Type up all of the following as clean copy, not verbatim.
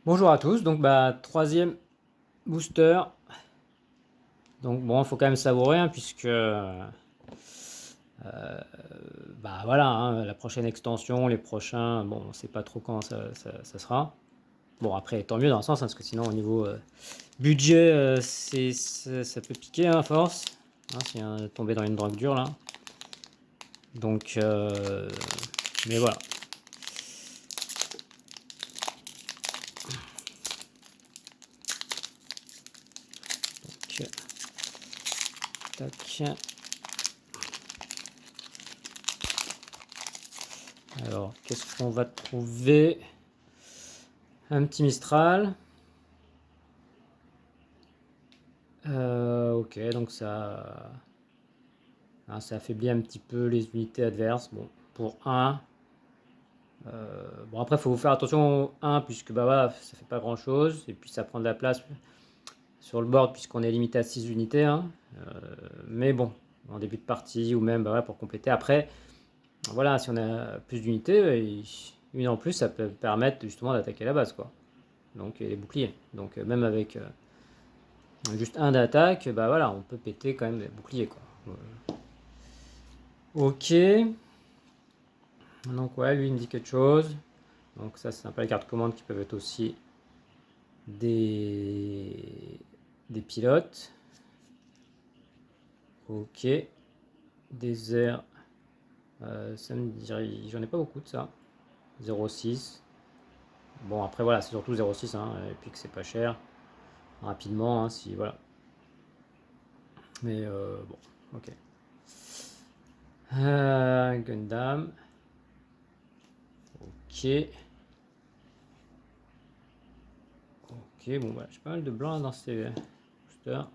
Bonjour à tous, donc troisième booster. Donc bon, il faut quand même savourer hein, puisque voilà, hein, la prochaine extension, les prochains, bon, on sait pas trop quand ça sera. Bon après, tant mieux dans un sens, hein, parce que sinon au niveau budget, ça peut piquer hein, à force. Hein, si on tombé dans une drogue dure là. Donc, mais voilà. Donc, tac. Alors, qu'est-ce qu'on va trouver? Un petit Mistral. Ok, donc ça affaiblit un petit peu les unités adverses. Bon, pour 1. Bon, après, il faut vous faire attention au 1, puisque bah, voilà, ça fait pas grand chose. Et puis, ça prend de la place sur le board, puisqu'on est limité à 6 unités. Hein. Mais bon, en début de partie, ou même bah, voilà, pour compléter. Après, voilà, si on a plus d'unités, une en plus, ça peut permettre justement d'attaquer la base, quoi. Donc, les boucliers. Donc, même avec juste un d'attaque, bah voilà, on peut péter quand même les boucliers, quoi. Ok. Donc ouais, lui il me dit quelque chose. Donc ça c'est un peu les cartes commandes qui peuvent être aussi des pilotes. Ok. Désert. Ça me dirait, j'en ai pas beaucoup de ça. 0,6. Bon après voilà, c'est surtout 0,6 hein, et puis que c'est pas cher. Rapidement, hein, si voilà. Mais bon, ok. Gundam. Ok. Ok, bon voilà, j'ai pas mal de blancs dans ces boosters.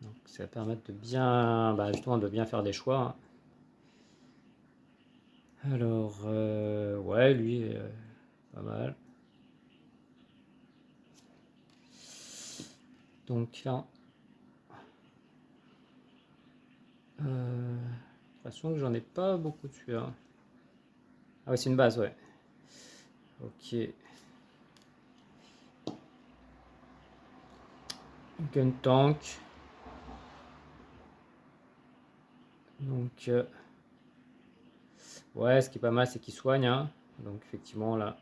Donc ça va permettre de bien, justement, de bien faire des choix. Alors, ouais, lui, pas mal. Donc là, de toute façon, j'en ai pas beaucoup dessus. Hein. Ah ouais, c'est une base, ouais. Ok. Gun tank. Donc, ouais, ce qui est pas mal, c'est qu'il soigne. Hein. Donc, effectivement, là,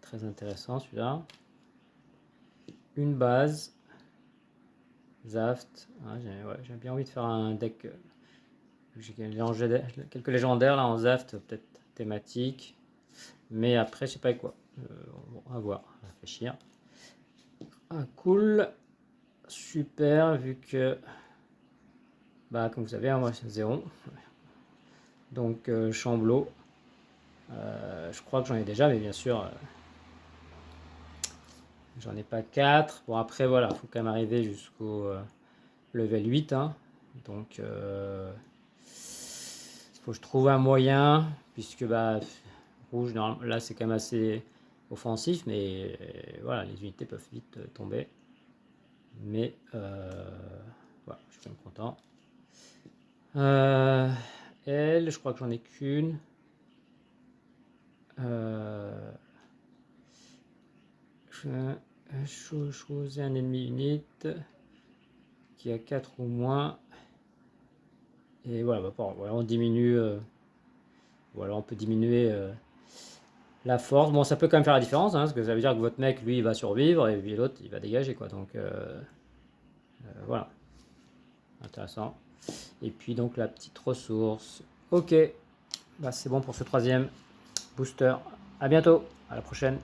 très intéressant celui-là. Une base. Zaft. Ah, j'ai bien envie de faire un deck. J'ai quelques légendaires là en Zaft, peut-être thématique. Mais après, je sais pas quoi. Bon, à voir, à réfléchir. Ah, cool. Super, vu que, comme vous savez, hein, moi c'est Zéon. Donc, Chamblot. Je crois que j'en ai déjà, mais bien sûr, j'en ai pas 4. Bon, après, voilà, il faut quand même arriver jusqu'au level 8. Hein. Donc, il faut que je trouve un moyen, puisque rouge, là c'est quand même assez offensif, mais voilà, les unités peuvent vite tomber. Mais voilà, je suis quand même content. Elle, je crois que j'en ai qu'une. Choisir un ennemi unit qui a 4 ou moins. Et voilà, voilà on diminue. Voilà, on peut diminuer la force. Bon, ça peut quand même faire la différence, hein, parce que ça veut dire que votre mec, lui, il va survivre et puis l'autre, il va dégager, quoi. Donc, voilà. Intéressant. Et puis, donc, la petite ressource. Ok. C'est bon pour ce troisième booster. À bientôt. À la prochaine.